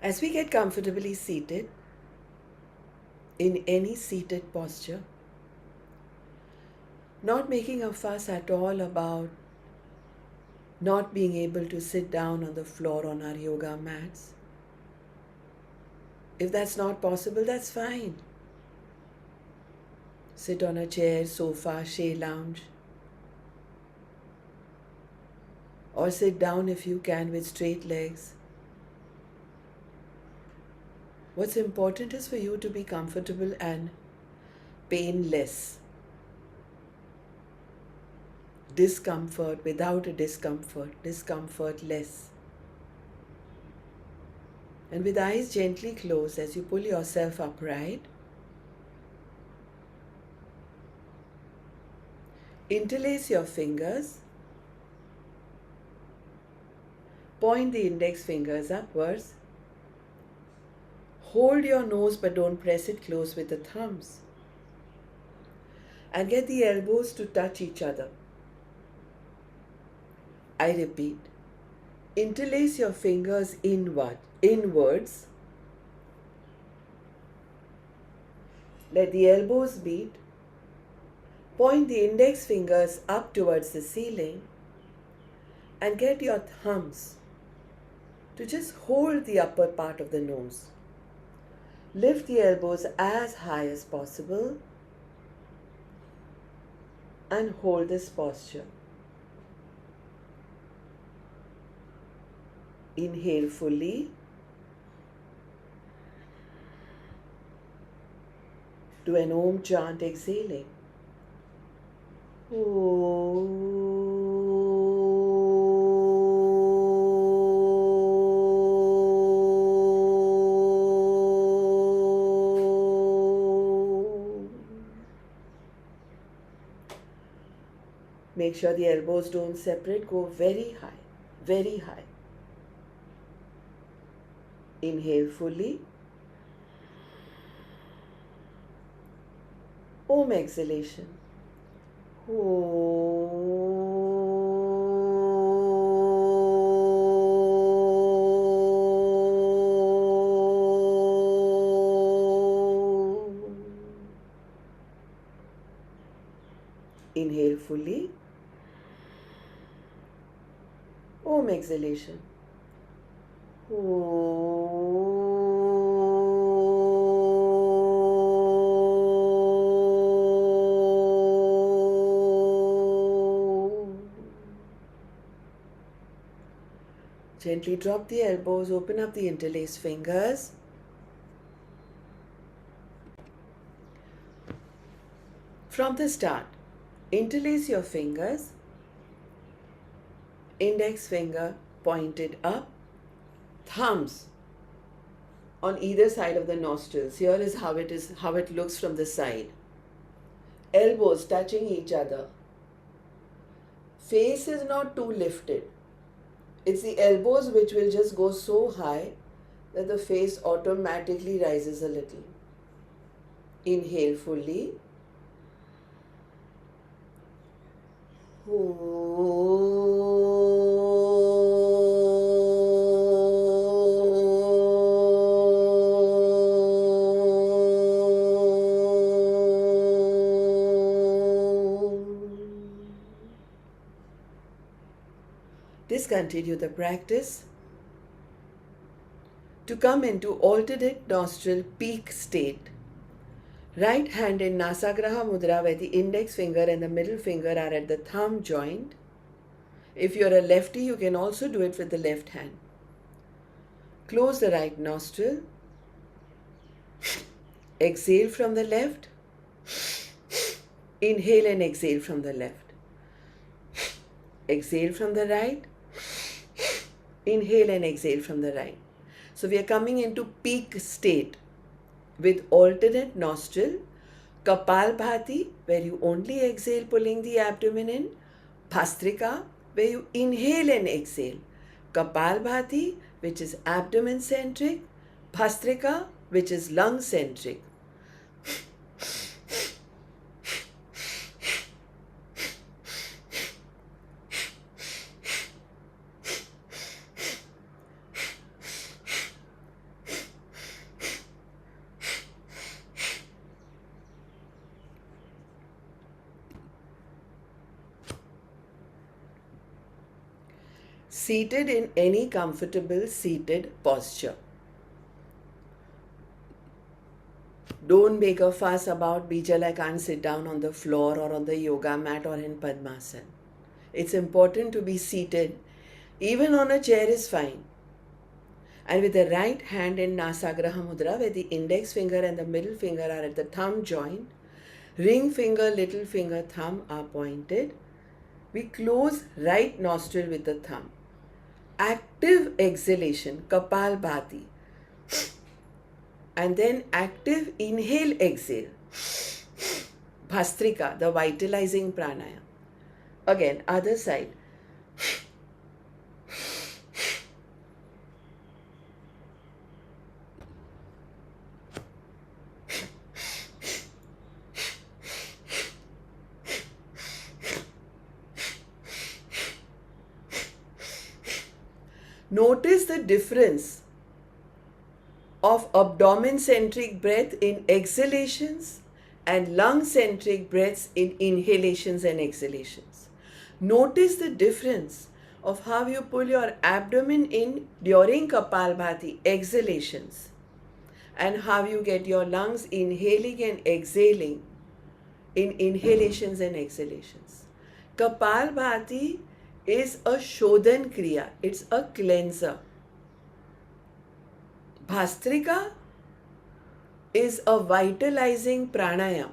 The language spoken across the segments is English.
As we get comfortably seated, in any seated posture, not making a fuss at all about not being able to sit down on the floor on our yoga mats. If that's not possible, that's fine. Sit on a chair, sofa, chaise lounge. Or sit down if you can with straight legs. What's important is for you to be comfortable and painless. Discomfort without a discomfortless. And with eyes gently closed as you pull yourself upright, interlace your fingers, point the index fingers upwards, hold your nose but don't press it close with the thumbs, and get the elbows to touch each other. I repeat, interlace your fingers inwards, let the elbows meet, point the index fingers up towards the ceiling, and get your thumbs to just hold the upper part of the nose. Lift the elbows as high as possible and hold this posture. Inhale fully. Do an Om chant exhaling. Make sure the elbows don't separate. Go very high, very high. Inhale fully. Om exhalation. Inhale fully. Om exhalation. Gently drop the elbows, open up the interlaced fingers. From the start, interlace your fingers, index finger pointed up, thumbs on either side of the nostrils. Here is how it looks from the side. Elbows touching each other. Face is not too lifted. It's the elbows which will just go so high that the face automatically rises a little. Inhale fully. Discontinue the practice to come into alternate nostril peak state. Right hand in Nasagraha Mudra, where the index finger and the middle finger are at the thumb joint. If you're a lefty, you can also do it with the left hand. Close the right nostril. Exhale from the left. Inhale and exhale from the left. Exhale from the right. Inhale and exhale from the right. So we are coming into peak state with alternate nostril. Kapal Bhati, where you only exhale pulling the abdomen in. Bhastrika, where you inhale and exhale. Kapal Bhati, which is abdomen centric. Bhastrika, which is lung centric. seated in any comfortable seated posture. Don't make a fuss about Bijal, I can't sit down on the floor or on the yoga mat or in Padmasana. It's important to be seated. Even on a chair is fine. And with the right hand in Nasagraha Mudra, where the index finger and the middle finger are at the thumb joint, ring finger, little finger, thumb are pointed. We close right nostril with the thumb. Active exhalation, Kapal Bhati. And then active inhale, exhale, Bhastrika, the vitalizing pranayam. Again, other side. Notice the difference of abdomen-centric breath in exhalations and lung-centric breaths in inhalations and exhalations. Notice the difference of how you pull your abdomen in during Kapal Bhati exhalations and how you get your lungs inhaling and exhaling in inhalations and exhalations. Kapal Bhati is a Shodhan Kriya, it's a cleanser. Bhastrika is a vitalizing pranayam.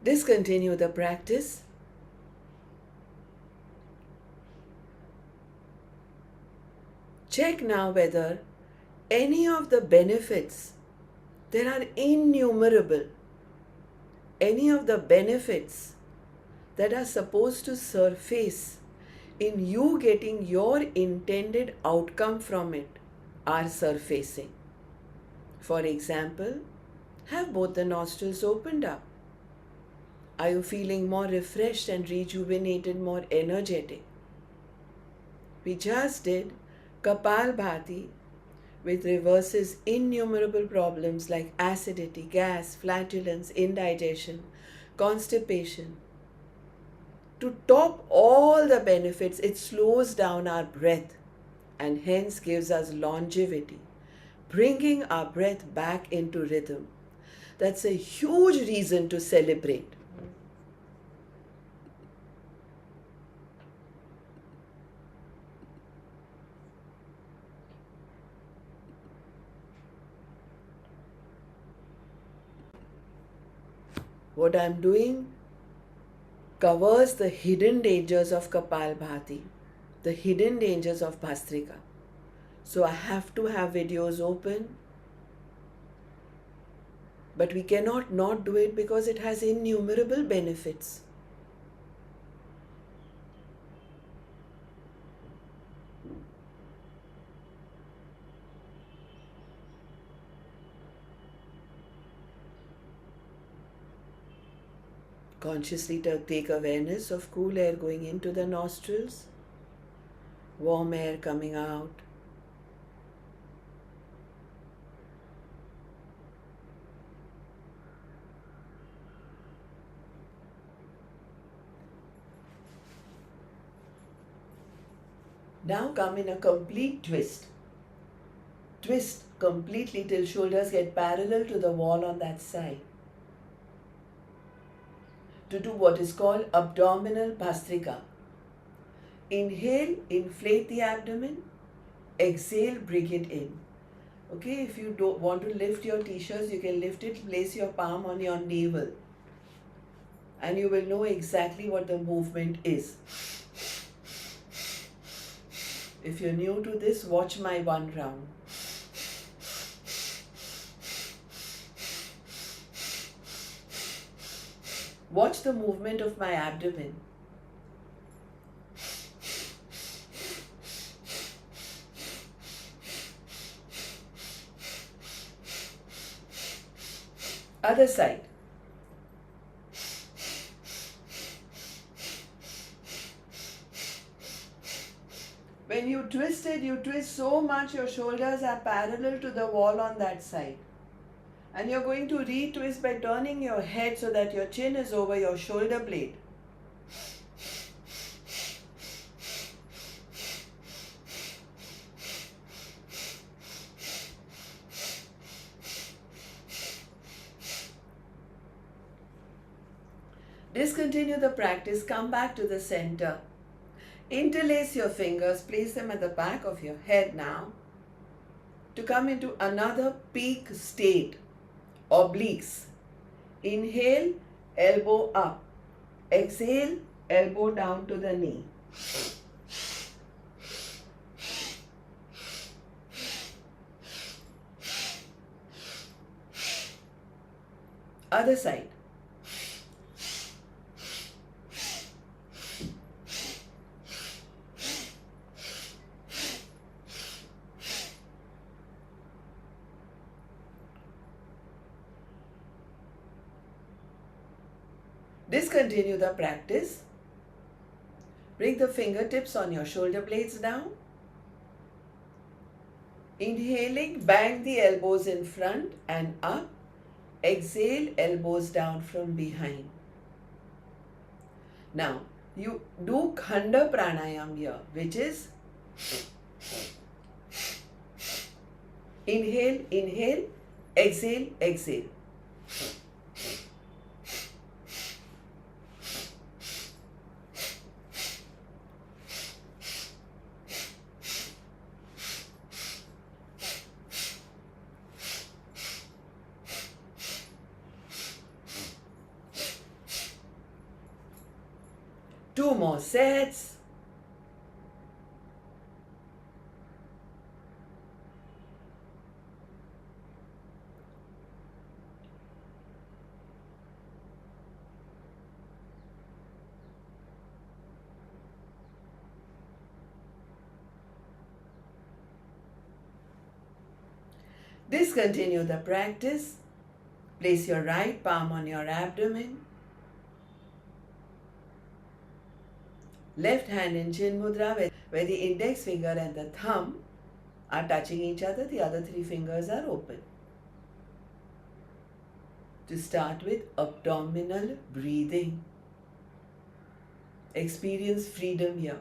Discontinue the practice. Check now whether any of the benefits, there are innumerable, any of the benefits that are supposed to surface in you getting your intended outcome from it are surfacing. For example, have both the nostrils opened up. Are you feeling more refreshed and rejuvenated, more energetic? We just did Kapal Bhati, which reverses innumerable problems like acidity, gas, flatulence, indigestion, constipation. To top all the benefits, it slows down our breath and hence gives us longevity, bringing our breath back into rhythm. That's a huge reason to celebrate. What I am doing covers the hidden dangers of Kapal Bhati, the hidden dangers of Bhastrika. So I have to have videos open, but we cannot not do it because it has innumerable benefits. Consciously take awareness of cool air going into the nostrils, warm air coming out. Now come in a complete twist. Twist completely till shoulders get parallel to the wall on that side. To do what is called abdominal Bhastrika. Inhale, inflate the abdomen. Exhale, bring it in. Okay, if you don't want to lift your t-shirts, you can lift it, place your palm on your navel. And you will know exactly what the movement is. If you're new to this, watch my one round. Watch the movement of my abdomen. Other side. When you twist it, you twist so much your shoulders are parallel to the wall on that side. And you're going to retwist by turning your head so that your chin is over your shoulder blade. Discontinue the practice, come back to the center. Interlace your fingers, place them at the back of your head now to come into another peak state, obliques. Inhale, elbow up. Exhale, elbow down to the knee. Other side. Discontinue the practice. Bring the fingertips on your shoulder blades down. Inhaling, bang the elbows in front and up. Exhale, elbows down from behind. Now, you do Kanda Pranayama here, which is inhale, inhale, exhale, exhale. Two more sets. Discontinue the practice. Place your right palm on your abdomen. Left hand in Chin Mudra, where the index finger and the thumb are touching each other, the other three fingers are open. To start with, abdominal breathing. Experience freedom here.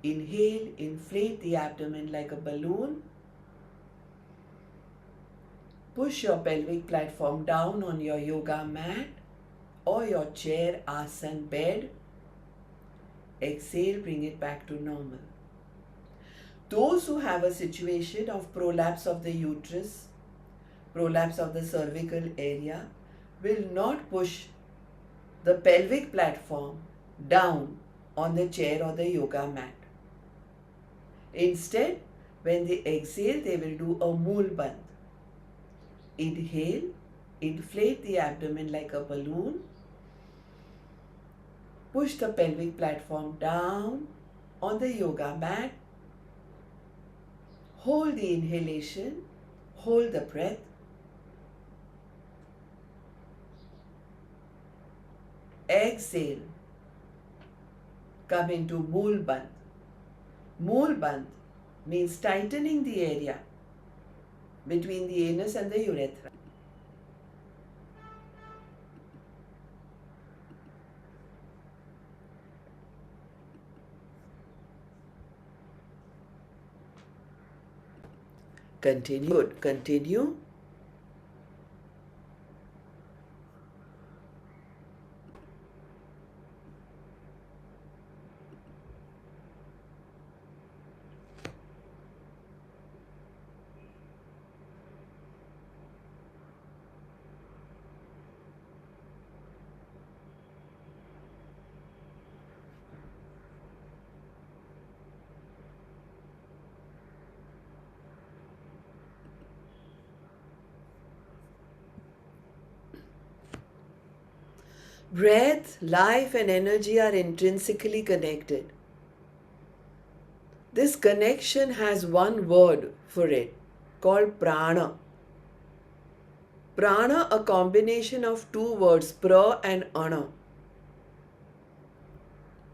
Inhale, inflate the abdomen like a balloon. Push your pelvic platform down on your yoga mat or your chair, asana, bed. Exhale, bring it back to normal. Those who have a situation of prolapse of the uterus, prolapse of the cervical area, will not push the pelvic platform down on the chair or the yoga mat. Instead, when they exhale, they will do a mool bandh. Inhale, inflate the abdomen like a balloon. Push the pelvic platform down on the yoga mat. Hold the inhalation, hold the breath. Exhale. Come into mool bandh. Mool bandh means tightening the area between the anus and the urethra. Continue. Good. Continue. Breath, life and energy are intrinsically connected. This connection has one word for it called prana. Prana, a combination of two words, pra and ana.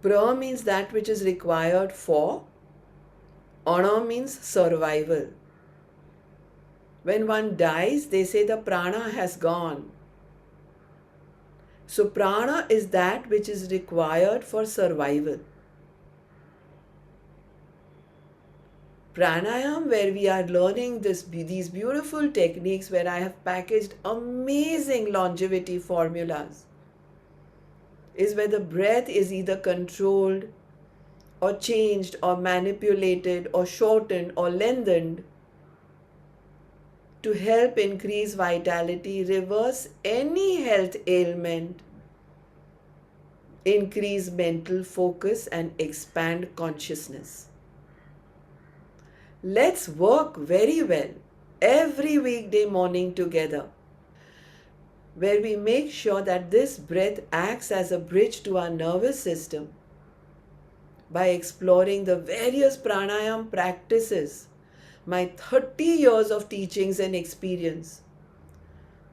Pra means that which is required for, Ana means survival. When one dies, they say the prana has gone. So, prana is that which is required for survival. Pranayam, where we are learning these beautiful techniques, where I have packaged amazing longevity formulas, is where the breath is either controlled or changed or manipulated or shortened or lengthened to help increase vitality, reverse any health ailment, increase mental focus, and expand consciousness. Let's work very well every weekday morning together, where we make sure that this breath acts as a bridge to our nervous system by exploring the various pranayam practices, my 30 years of teachings and experience,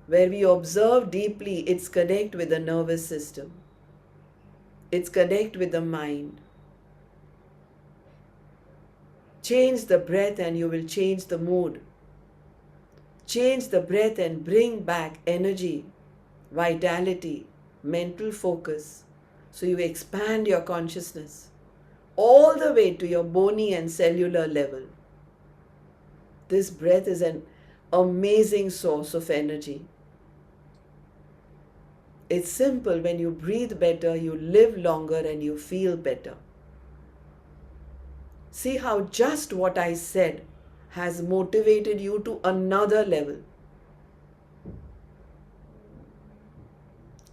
where we observe deeply its connect with the nervous system, its connect with the mind. Change the breath and you will change the mood. Change the breath and bring back energy, vitality, mental focus. So you expand your consciousness all the way to your bony and cellular level. This breath is an amazing source of energy. It's simple. When you breathe better, you live longer and you feel better. See how just what I said has motivated you to another level.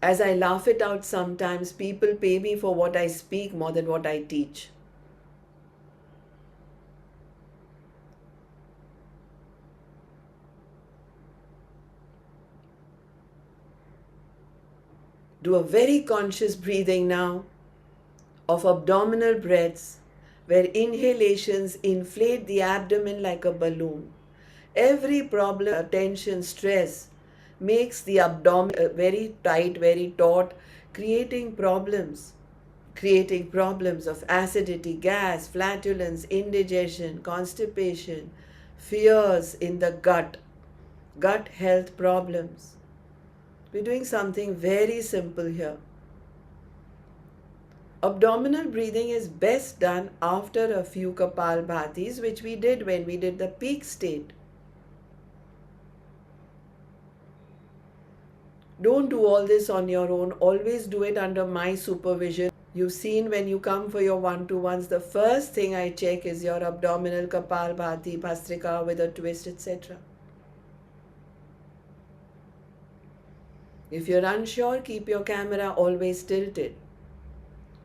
As I laugh it out sometimes, people pay me for what I speak more than what I teach. Do a very conscious breathing now of abdominal breaths, where inhalations inflate the abdomen like a balloon. Every problem, tension, stress makes the abdomen very tight, very taut, creating problems. Creating problems of acidity, gas, flatulence, indigestion, constipation, fears in the gut health problems. We're doing something very simple here. Abdominal breathing is best done after a few Kapal Bhatis, which we did when we did the peak state. Don't do all this on your own. Always do it under my supervision. You've seen when you come for your one-to-ones, the first thing I check is your abdominal Kapal Bhati, Bhastrika with a twist, etc. If you're unsure, keep your camera always tilted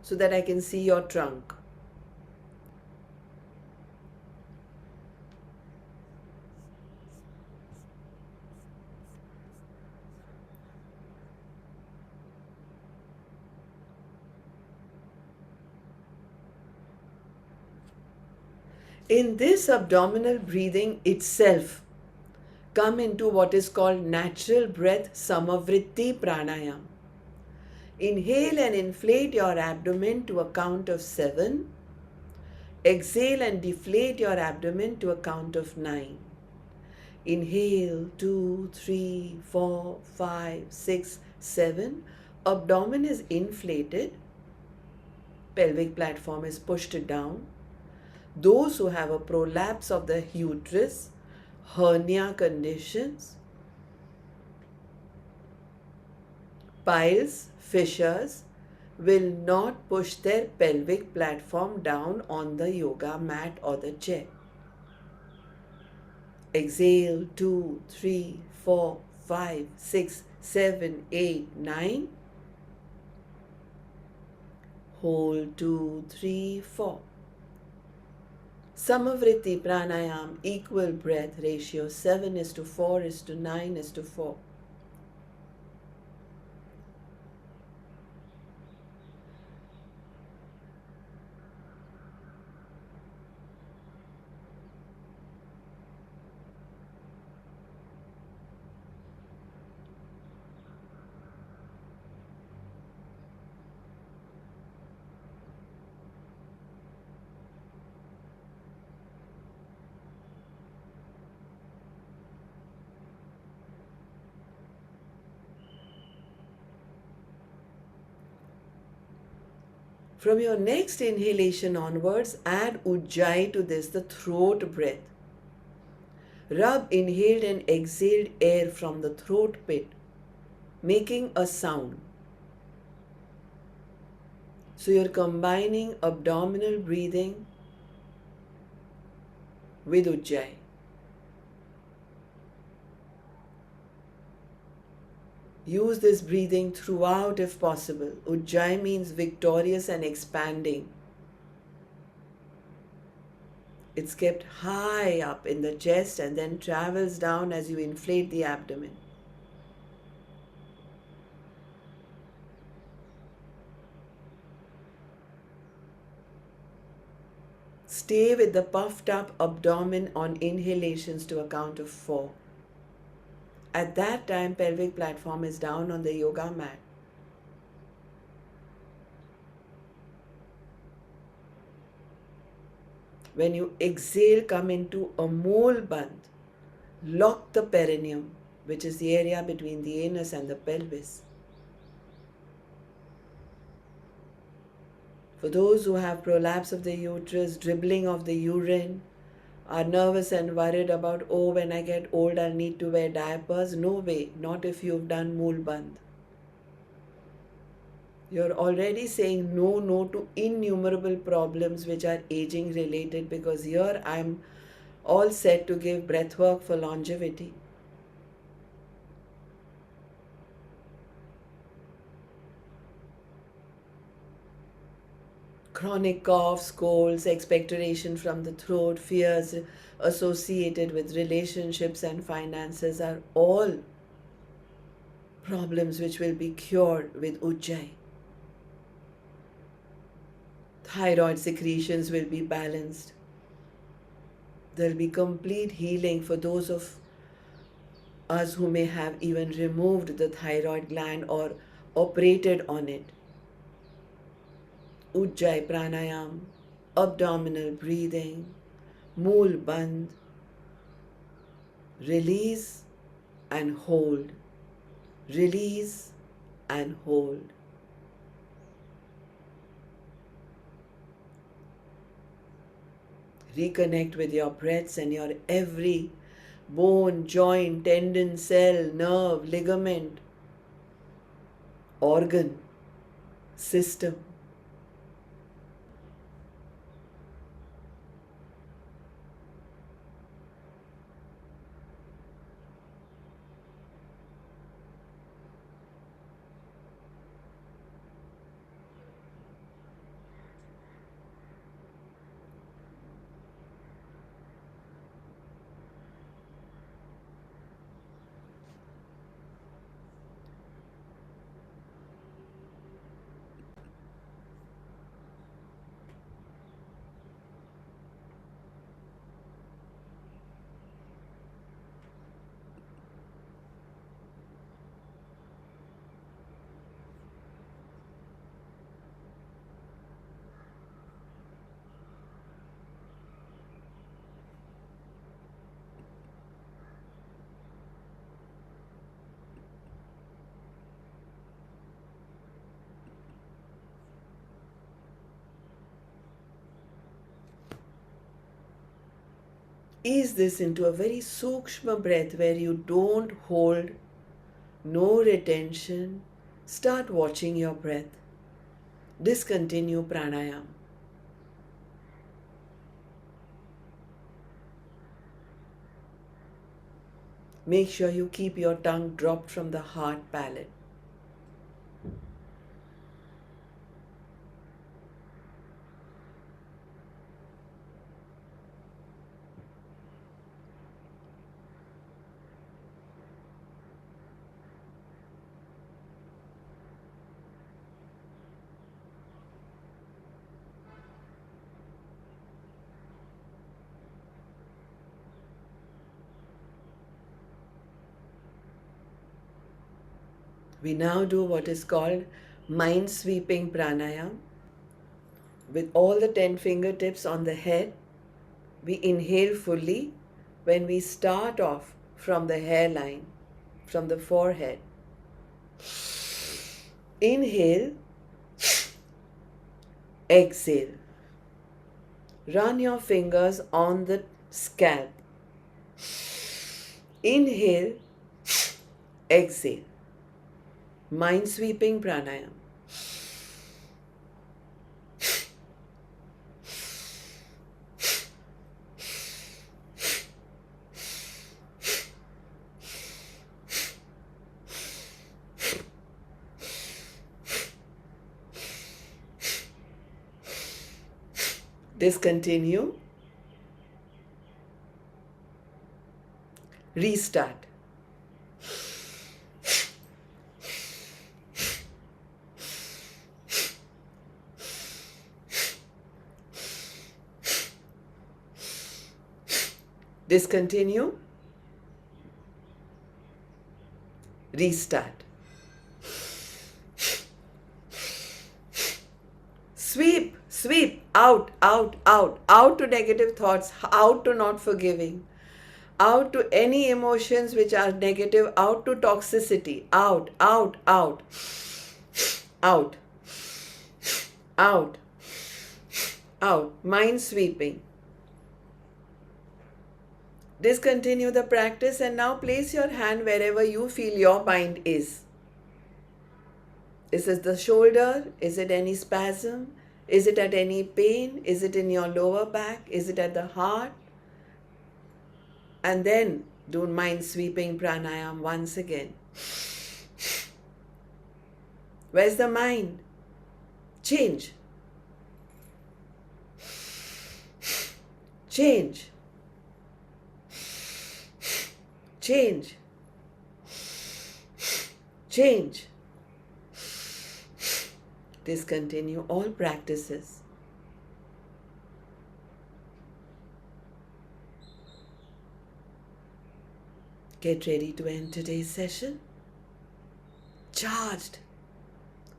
so that I can see your trunk. In this abdominal breathing itself, come into what is called natural breath samavritti pranayam. Inhale and inflate your abdomen to a count of 7. Exhale and deflate your abdomen to a count of 9. Inhale 2, 3, 4, 5, 6, 7. Abdomen is inflated. Pelvic platform is pushed down. Those who have a prolapse of the uterus, hernia conditions, piles, fissures, will not push their pelvic platform down on the yoga mat or the chair. Exhale 2, 3, 4, 5, 6, 7, 8, 9. Hold 2, 3, 4. Samavritti pranayam, equal breath ratio 7:4:9:4. From your next inhalation onwards, add Ujjayi to this, the throat breath. Rub inhaled and exhaled air from the throat pit, making a sound. So you're combining abdominal breathing with Ujjayi. Use this breathing throughout if possible. Ujjayi means victorious and expanding. It's kept high up in the chest and then travels down as you inflate the abdomen. Stay with the puffed up abdomen on inhalations to a count of 4. At that time, pelvic platform is down on the yoga mat. When you exhale, come into a mole band. Lock the perineum, which is the area between the anus and the pelvis. For those who have prolapse of the uterus, dribbling of the urine, are nervous and worried about, oh, when I get old, I'll need to wear diapers. No way, not if you've done mole band. You're already saying no to innumerable problems which are aging related, because here I'm all set to give breathwork for longevity. Chronic coughs, colds, expectoration from the throat, fears associated with relationships and finances are all problems which will be cured with Ujjayi. Thyroid secretions will be balanced. There will be complete healing for those of us who may have even removed the thyroid gland or operated on it. Ujjayi pranayam, abdominal breathing, mool band, release and hold, release and hold. Reconnect with your breaths and your every bone, joint, tendon, cell, nerve, ligament, organ, system. Ease this into a very sukshma breath where you don't hold, no retention. Start watching your breath. Discontinue pranayam. Make sure you keep your tongue dropped from the heart palate. We now do what is called mind sweeping pranayam. With all the 10 fingertips on the head, we inhale fully when we start off from the hairline, from the forehead. Inhale exhale. Run your fingers on the scalp. Inhale, exhale. Mind sweeping pranayam. Discontinue. Restart. Discontinue. Restart. Sweep, sweep, out, out, out, out to negative thoughts, out to not forgiving, out to any emotions which are negative, out to toxicity, out, out, out, out, out, out, mind sweeping. Discontinue the practice and now place your hand wherever you feel your mind is. Is it the shoulder? Is it any spasm? Is it at any pain? Is it in your lower back? Is it at the heart? And then do mind sweeping pranayam once again. Where's the mind? Change. Change. Change. Change. Discontinue all practices. Get ready to end today's session. Charged,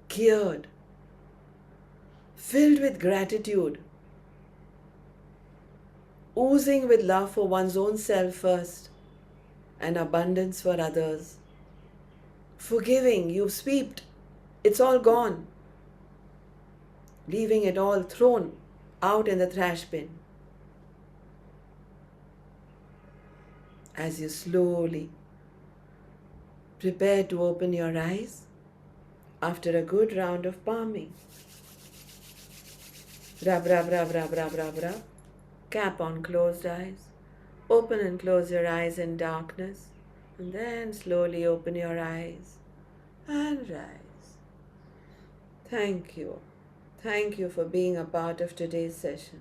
geared, filled with gratitude, oozing with love for one's own self first and abundance for others. Forgiving, you've swept, it's all gone. Leaving it all thrown out in the trash bin. As you slowly prepare to open your eyes after a good round of palming. Rub, rub, rub, rub, rub, rub, rub. Cap on closed eyes. Open and close your eyes in darkness. And then slowly open your eyes and rise. Thank you. Thank you for being a part of today's session.